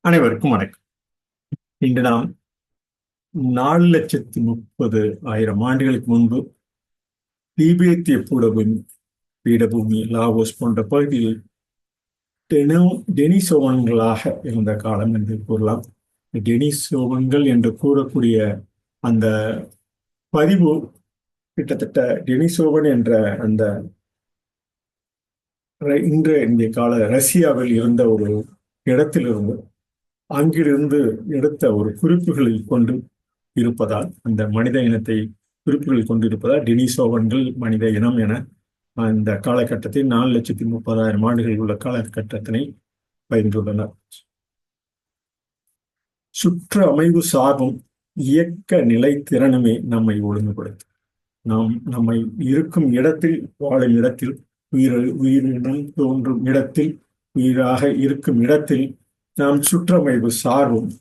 அனைவருக்கும் வணக்கம். இன்று நாம் 4,30,000 ஆண்டுகளுக்கு முன்பு திபெத்திய பீடபூமி லாவோஸ் போன்ற பகுதியில் டெனிசோவன்களாக இருந்த காலம் என்று கூறலாம். டெனிசோவன்கள் என்று கூறக்கூடிய அந்த பதிவு கிட்டத்தட்ட டெனிசோவன் என்ற அந்த இந்திய கால ரஷ்யாவில் இருந்த ஒரு இடத்திலிருந்து அங்கிருந்து எடுத்த ஒரு குறிப்புகளில் கொண்டு இருப்பதால் அந்த மனித இனத்தை குறிப்புகளில் கொண்டிருப்பதால் டெனிசோவன்கள் மனித இனம் என அந்த காலகட்டத்தில் 4,30,000 ஆண்டுகள் உள்ள காலகட்டத்தினை பயின்றுள்ளனர். சுற்று அமைவு சார்பும் இயக்க நிலைத்திறனுமே நம்மை ஒழுங்குபடுத்தும். நம்மை இருக்கும் இடத்தில், வாழும் இடத்தில், உயிரினம் தோன்றும் இடத்தில், உயிராக இருக்கும் இடத்தில் நாம் சுற்றமைவு சார்பும்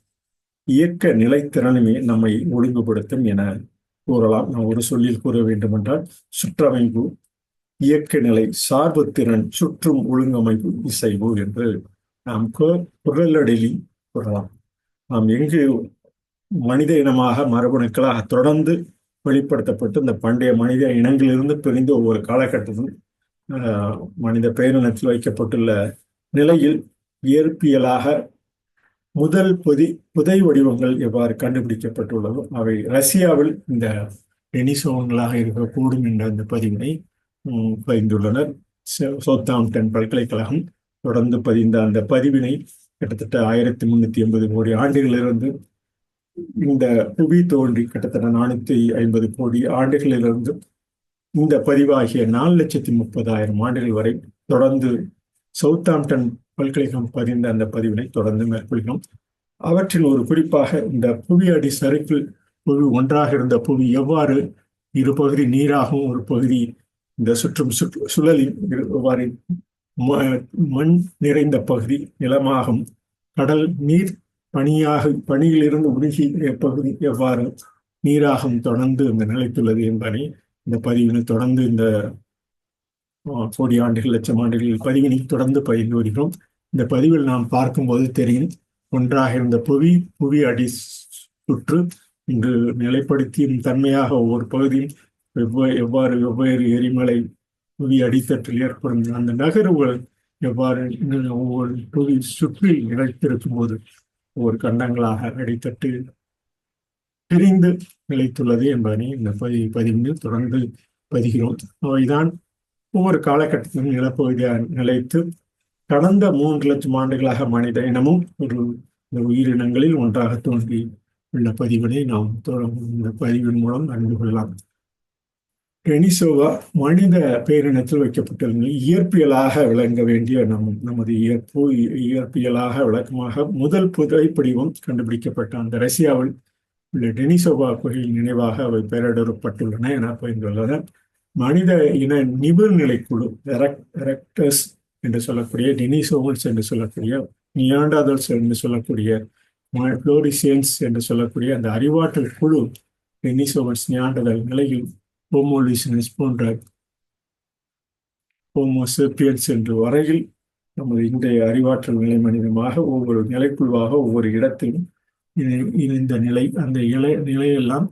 இயக்க நிலைத்திறனுமே நம்மை ஒழுங்குபடுத்தும் என கூறலாம். நாம் ஒரு சொல்லில் கூற வேண்டுமென்றால் சுற்றமைவு, இயக்க நிலை, சார்பு திறன், சுற்றும் ஒழுங்கமைப்பு, இசைவு என்று நாம் குரலடியில் கூறலாம். நாம் எங்கு மனித இனமாக மரபணுக்களாக தொடர்ந்து வெளிப்படுத்தப்பட்டு இந்த பண்டைய மனித இனங்களிலிருந்து பிரிந்து ஒவ்வொரு காலகட்டத்திலும் மனித பேரினத்தில் வைக்கப்பட்டுள்ள நிலையில் இயற்பியலாக முதல் புதை வடிவங்கள் எவ்வாறு கண்டுபிடிக்கப்பட்டுள்ளதோ அவை ரஷ்யாவில் இந்த டெனிசோவன்களாக இருக்கக்கூடும் என்ற அந்த பதிவினை பதிந்துள்ளனர். சவுத்தாம்ப்டன் பல்கலைக்கழகம் தொடர்ந்து பதிந்த அந்த பதிவினை கிட்டத்தட்ட 1380 கோடி ஆண்டுகளிலிருந்து இந்த புவி தோன்றி கிட்டத்தட்ட 450 கோடி ஆண்டுகளிலிருந்து இந்த பதிவாகிய 4,30,000 ஆண்டுகள் வரை தொடர்ந்து சவுத்தாம்ப்டன் பல்கலைக்கழகம் பதிந்த அந்த பதிவினை தொடர்ந்து மேற்கொள்கிறோம். அவற்றில் ஒரு குறிப்பாக இந்த புவி அடி சரிப்பில் புவி ஒன்றாக இருந்த புவி எவ்வாறு இரு பகுதி நீராகவும் ஒரு பகுதி இந்த சுழலில் எவ்வாறு மண் நிறைந்த பகுதி நிலமாகும், கடல் நீர் பனியிலிருந்து உருகிய பகுதி எவ்வாறு நீராகவும் தொடர்ந்து இந்த நிலைத்துள்ளது என்பதை இந்த பதிவினை தொடர்ந்து இந்த கோடி ஆண்டுகள், லட்சம் ஆண்டுகள் பதிவினை தொடர்ந்து பகிர்ந்து வருகிறோம். இந்த பதிவில் நாம் பார்க்கும்போது தெரியும், ஒன்றாக இருந்த புவி அடி சுற்று இன்று நிலைப்படுத்தியும் தன்மையாக ஒவ்வொரு பகுதியில் எவ்வாறு வெவ்வேறு எரிமலை புவி அடித்தட்டில் ஏற்படும் அந்த நகர்வுகள் எவ்வாறு ஒவ்வொரு புவி சுற்றி நிலைத்திருக்கும் போது ஒவ்வொரு கண்டங்களாக அடித்தட்டு பிரிந்து நிலைத்துள்ளது என்பதனை இந்த பதிவில் தொடர்ந்து பதிகிறோம். அவைதான் ஒவ்வொரு காலகட்டத்திலும் நிலப்பகுதியாக நிலைத்து கடந்த 3 லட்சம் ஆண்டுகளாக மனித இனமும் ஒரு உயிரினங்களில் ஒன்றாக தோன்றி உள்ள பதிவினை நாம் இந்த பதிவின் மூலம் அறிந்து கொள்ளலாம். டெனிசோவா மனித பேரினத்தில் வைக்கப்பட்டுள்ள இயற்பியலாக விளங்க வேண்டிய நமது இயற்பியலாக விளக்கமாக முதல் புதைப்படிவம் கண்டுபிடிக்கப்பட்ட அந்த ரஷ்யாவில் உள்ள டெனிசோவா கோயில் நினைவாக அவை பெயரிடப்பட்டுள்ளன என பகிர்ந்துள்ளனர். மனித இன நிபுணர்நிலை குழு எரெக்டர்ஸ் என்று சொல்லக்கூடிய, டெனிசோவன்ஸ் என்று சொல்லக்கூடிய, நியாண்டர்தல்ஸ் என்று சொல்லக்கூடிய, புளோரிசியன்ஸ் என்று சொல்லக்கூடிய அந்த அறிவாற்றல் குழு டெனிசோவன்ஸ் நியாண்டர்தல் நிலையில் ஹோமோலிசினஸ் போன்ற ஹோமோசேப்பியன்ஸ் என்று வரையில் நமது இன்றைய அறிவாற்றல் நிலை மனிதமாக ஒவ்வொரு நிலைக்குழுவாக ஒவ்வொரு இடத்திலும் இந்த நிலை அந்த நிலையெல்லாம்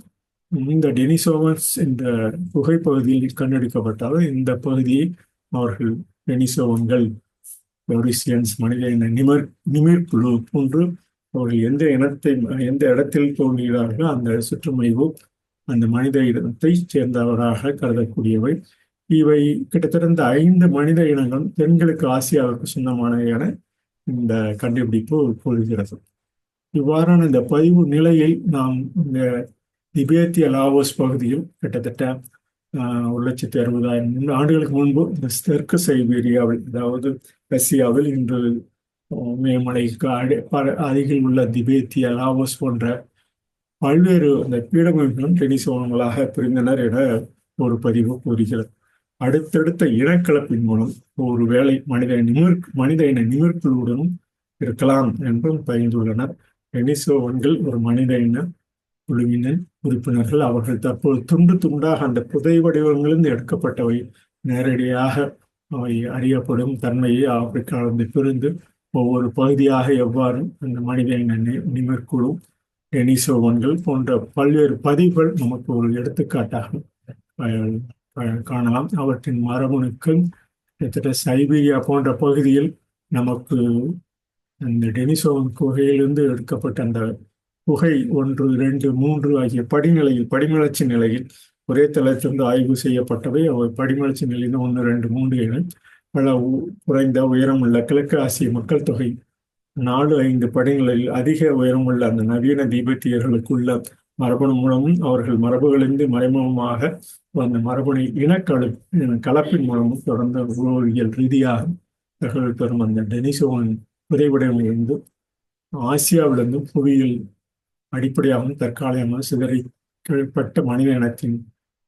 இந்த டெனிசோவன்ஸ் என்ற புகைப்பகுதியில் கண்டெடுக்கப்பட்டாலும் இந்த பகுதியை அவர்கள் டெனிசோவன்கள், புளோரிசியன்ஸ், மனித இன நிமிர்குழு போன்று அவர்கள் எந்த இடத்தில் தோன்றுகிறார்களோ அந்த சுற்றுமைவு அந்த மனித இனத்தை சேர்ந்தவராக கருதக்கூடியவை. இவை கிட்டத்தட்ட 5 மனித இனங்கள் தென்கிழக்கு ஆசியாவுக்கு சொந்தமானவை என இந்த கண்டுபிடிப்பு கூறுகிறது. இவ்வாறான இந்த பதிவு நிலையை நாம் இந்த திபெத்திய லாவோஸ் பகுதியில் கிட்டத்தட்ட 1,60,000 ஆண்டுகளுக்கு முன்பு இந்த தெற்கு சைபீரியாவில், அதாவது ரஷ்யாவில் இன்று மேமலைக்கு அருகில் உள்ள திபெத்திய லாவோஸ் போன்ற பல்வேறு அந்த பீடபூமிகளும் டெனிசோவன்களாக பிரிந்தனர் என ஒரு பதிவு கூறுகிறது. அடுத்தடுத்த இனக்கலப்பின் மூலம் ஒரு வேளை மனித இன நிமிர்குழுவுடனும் இருக்கலாம் என்றும் பகிர்ந்துள்ளனர். டெனிசோவன்கள் ஒரு மனித இன குழுவினர் உறுப்பினர்கள். அவர்கள் தற்போது துண்டு துண்டாக அந்த புதை வடிவங்களிலிருந்து எடுக்கப்பட்டவை நேரடியாக அவை அறியப்படும் தன்மையை ஆப்பிரிக்காவிலிருந்து பிரிந்து ஒவ்வொரு பகுதியாக எவ்வாறு அந்த மனித இன நிமிர்குழு, டெனிசோவன்கள் போன்ற பல்வேறு பதிவுகள் நமக்கு ஒரு எடுத்துக்காட்டாக காணலாம். அவற்றின் மரபணுக்கள் கிட்டத்தட்ட சைபீரியா போன்ற பகுதியில் நமக்கு அந்த டெனிசோவன் குகையிலிருந்து எடுக்கப்பட்ட அந்த குகை 1, 2, 3 ஆகிய படிநிலையில் படிமலர்ச்சி நிலையில் ஒரே தளத்திலிருந்து ஆய்வு செய்யப்பட்டவை. அவை படிமலர்ச்சி நிலையில் 1, 2, 3 என பல குறைந்த உயரமுள்ள கிழக்கு ஆசிய மக்கள் தொகை 4, 5 படிநிலையில் அதிக உயரமுள்ள அந்த நவீன திபெத்தியர்களுக்குள்ள மரபணு மூலமும் அவர்கள் மரபுகளிலிருந்து மறைமுகமாக அந்த மரபணு கலப்பின் மூலமும் தொடர்ந்த உளவியல் ரீதியாக தகவல் பெறும் அந்த டெனிசோவன் புதைவிடமிருந்து ஆசியாவிலிருந்து புவியியல் அடிப்படையாகவும் தற்காலிகமாக சிதறிப்பட்ட மனித இனத்தின்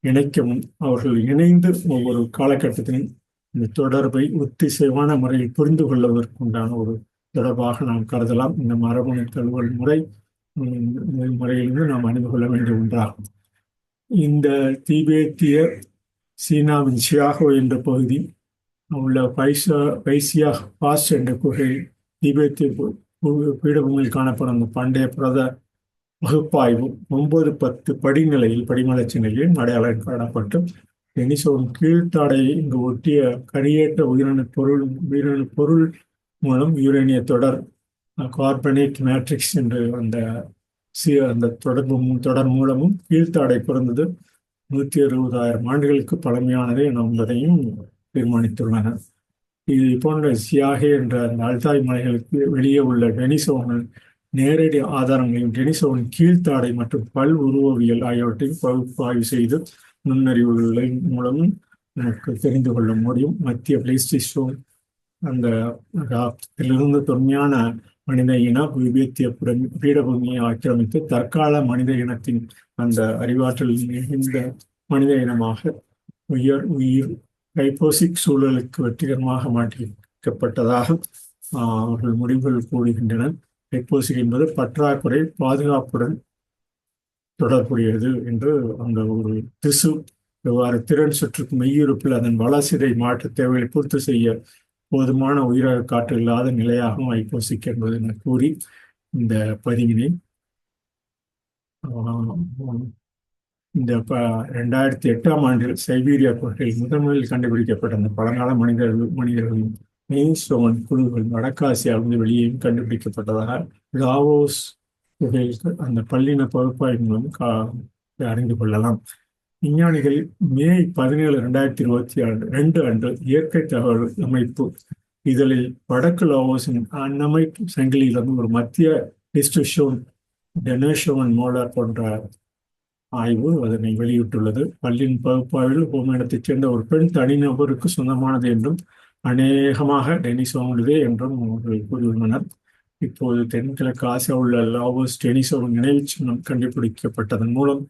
இணைக்கவும் அவர்கள் இணைந்து ஒவ்வொரு காலகட்டத்திலும் இந்த தொடர்பை ஒத்திசைவான முறையில் புரிந்து கொள்வதற்குண்டான ஒரு தொடர்பாக நாம் கருதலாம். இந்த மரபணு தழுவல் முறையிலிருந்து நாம் அறிந்து கொள்ள வேண்டிய ஒன்றாகும். இந்த திபெத்திய சீனாவின் ஷியாகோ என்ற பகுதி உள்ள பைசியா பாஸ் என்ற குகை திபெத்திய பீடபூமியில் காணப்படும் அந்த பண்டைய புரத பகுப்பாய்வு 9, 10 படிநிலையில் படிமலர்ச்சி நிலையில் அடையாளம் காணப்பட்டு டெனிசோவின் கீழ்த்தாடையை இங்கு ஒட்டிய கரியேற்ற உயிரணு பொருள் மூலம் யுரேனிய தொடர் கார்பனேட் மேட்ரிக்ஸ் என்று அந்த தொடர் மூலமும் கீழ்த்தாடை பிறந்தது 160,000 ஆண்டுகளுக்கு பழமையானது என்பதையும் தீர்மானித்துள்ளனர். இது போன்ற சியாகே என்ற அந்த அல்தாய் மலைகளுக்கு வெளியே உள்ள டெனிசோவன் நேரடி ஆதாரங்களையும் டெனிசோவின் கீழ்த்தாடை மற்றும் பல் உருவவியல் ஆகியவற்றையும் பகுப்பாய்வு செய்து நுண்ணறிவுகளின் மூலமும் நமக்கு தெரிந்து கொள்ள முடியும். மத்திய பிளைஸ்டோசீன் அந்த இதிலிருந்து தொன்மையான மனித இன திபெத்திய பீடபூமியை ஆக்கிரமித்து தற்கால மனித இனத்தின் அந்த அறிவாற்றல் மிகுந்த மனித இனமாக உயிர் கைப்போசிக் சூழலுக்கு வெற்றிகரமாக மாற்றிக்கப்பட்டதாக அவர்கள் முடிவுகள் கூறுகின்றன. கைப்போசிக் என்பது பற்றாக்குறை பாதுகாப்புடன் தொடர்புடையது என்று அந்த ஒரு திசு எவ்வாறு திறன் சுற்றுக்கு மெய்யிருப்பில் அதன் வளர்சிதை மாற்ற தேவையை பூர்த்தி செய்ய போதுமான உயிரக காற்று இல்லாத நிலையாகவும் ஐப்போசிக் என்பது என கூறி இந்த பதிவினை இந்த 2008ஆம் ஆண்டில் சைபீரியா குகையில் முதன்முதலில் கண்டுபிடிக்கப்பட்ட அந்த பழங்கால மனிதர்களின் டெனிசோவன் குழுக்கள் வடக்காசியாவிலிருந்து வெளியேயும் கண்டுபிடிக்கப்பட்டதாக லாவோஸ் குகைக்கு அந்த பல்லின பகுப்பாய்வு மூலம் அறிந்து கொள்ளலாம். விஞ்ஞானிகள் மே 17, 2022 அன்று இயற்கை தகவல் அமைப்பு இதழில் வடக்கு லாவோஸின் அன்னமைட் சங்கிலியிலிருந்து ஒரு மத்திய டெனிசோவன் மோலார் போன்ற ஆய்வு அதனை வெளியிட்டுள்ளது. பல்லின் பகுப்பாய்வில் ஹோமினிடத்தைச் சேர்ந்த ஒரு பெண் தனிநபருக்கு சொந்தமானது என்றும் அநேகமாக டெனிசோவனுடையதே என்றும் அவர்கள் கூறியுள்ளனர். இப்போது தென்கிழக்கு ஆசியா உள்ள லாவோஸ் டெனிசோவன் நினைவு சின்னம் கண்டுபிடிக்கப்பட்டதன் மூலம்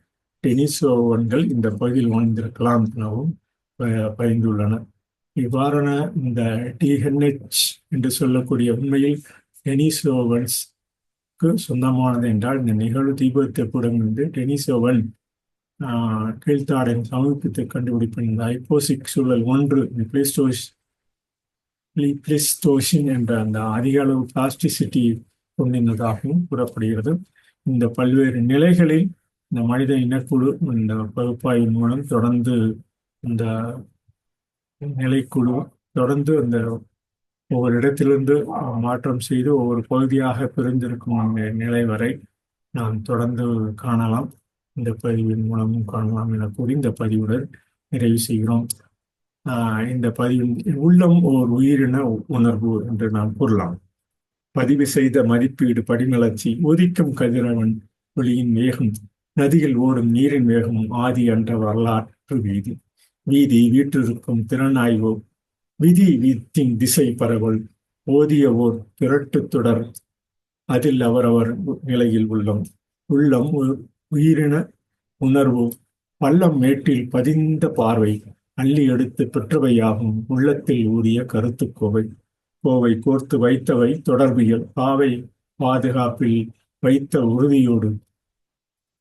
டெனிசோவன்கள் இந்த பகுதியில் வாழ்ந்திருக்கலாம் எனவும் பயந்துள்ளனர். இவ்வாறான இந்த டிஹென்ஹெச் என்று சொல்லக்கூடிய உண்மையில் டெனிசோவன்ஸ்க்கு சொந்தமானது என்றால் இந்த நிகழ்வு திபெத்தியப்புடமிருந்து டெனிசோவன் கீழ்த்தாடையின் சமீபத்தை கண்டுபிடிப்பின் இந்த ஐப்போசிக் சூழல் 1 பிளிஸ்டோசின் என்ற அந்த அதிக அளவு பிளாஸ்டிசிட்டி கொண்டிருந்ததாகவும் கூறப்படுகிறது. இந்த பல்வேறு நிலைகளில் இந்த மனித இனக்குழு இந்த பகுப்பாய்வின் மூலம் தொடர்ந்து இந்த நிலைக்குழு தொடர்ந்து அந்த ஒவ்வொரு இடத்திலிருந்து மாற்றம் செய்து ஒவ்வொரு பகுதியாக பிரிந்திருக்கும் நிலை வரை நாம் தொடர்ந்து காணலாம். இந்த பதிவின் மூலமும் காணலாம் என கூறி இந்த பதிவுடன் நிறைவு செய்கிறோம். இந்த பதிவின் உள்ளம் ஓர் உயிரின உணர்வு என்று நாம் கூறலாம். பதிவு செய்த மதிப்பீடு படிமலர்ச்சி உதிக்கும் கதிரவன் ஒளியின் வேகம் நதியில் ஓடும் நீரின் வேகமும் ஆதி என்ற வரலாற்று வீற்றிருக்கும் திறனாய்வு வித்தின் திசை பரவல் ஓதிய ஓர் திரட்டு தொடர் அதில் அவரவர் நிலையில் உள்ளம் உயிரின உணர்வு பள்ளம் மேட்டில் பதிந்த பார்வை அள்ளி எடுத்து பெற்றவையாகும் உள்ளத்தில் ஊறிய கருத்து கோவை கோர்த்து வைத்தவை தொடர்பியல் பாவை பாதுகாப்பில் வைத்த உறுதியோடு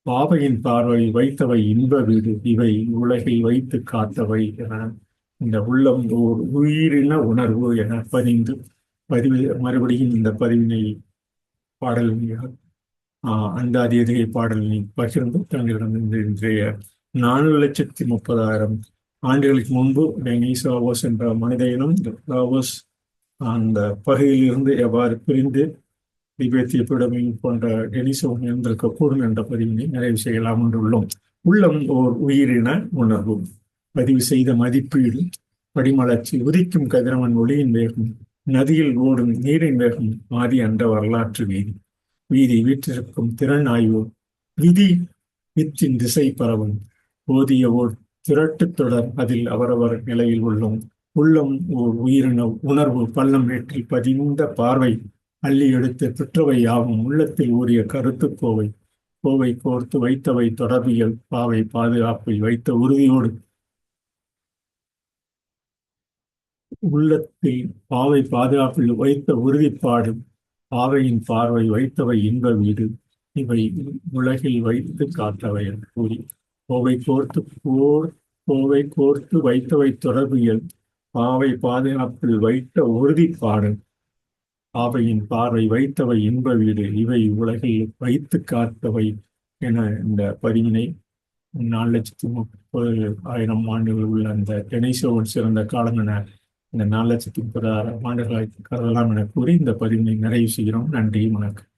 பாவையின் பார்வையில் வைத்தவை இன்ப வீடு இவை உலகில் வைத்து காத்தவை என இந்த உள்ளம் ஓர் உயிரின உணர்வு என பதிந்து பதிவு மறுபடியும் இந்த பதிவினை பாடல் அந்தாதி எதிகை பாடலினை பகிர்ந்து தங்களிடம் இன்றைய 4,30,000 ஆண்டுகளுக்கு முன்பு டெனிசோவோஸ் என்ற மனித இனம் லாவோஸ் அந்த பகுதியிலிருந்து எவ்வாறு பிரிந்து திபெத்திய பிடமின் போன்ற டெனிசோன் இருந்திருக்கக்கூடும் என்ற பதிவினை நிறைவு செய்யலாம் என்றுள்ளோம். உள்ளம் ஓர் உயிரின உணர்வு. பதிவு செய்த மதிப்பீடு. படிமலர்ச்சி. உதிக்கும் கதிரவன் ஒளியின் வேகம், நதியில் ஓடும் நீரின் வேகம், மாறி அன்ற வரலாற்று வீதி. வீதி வீற்றிருக்கும் திறன் ஆய்வு. விதி வித்தின் திசை பரவும். போதிய ஓர் திரட்டு தொடர், அதில் அவரவர் நிலையில் உள்ளோம். உள்ளம் ஓர் உயிரின உணர்வு. பள்ளம் ஏற்றில் பதிந்த பார்வை, அள்ளி எடுத்து பெற்றவை யாவும் உள்ளத்தில் ஊறிய கருத்து கோவை. கோவை கோர்த்து வைத்தவை தொடர்பியல், பாவை பாதுகாப்பில் வைத்த உறுதியோடு. உள்ளத்தில் பாவை பாதுகாப்பில் வைத்த உறுதிப்பாடு, பாவையின் பார்வை வைத்தவை இன்ப வீடு. இவை உலகில் வைத்து காத்தவை கூறி கோவை கோர்த்து வைத்தவை தொடர்பியல், பாவை பாதுகாப்பில் வைத்த உறுதிப்பாடு, பாவையின் பார்வை வைத்தவை இன்ப வீடு. இவை உலகில் வைத்து காத்தவை என இந்த பதிவினை 4,30,000 ஆண்டுகள் உள்ள அந்த டெனிசோவின் சிறந்த காலம் என இந்த 4,30,000 ஆண்டுகளை கருதலாம் என கூறி இந்த பதிவினை நிறைவு செய்கிறோம். நன்றி, வணக்கம்.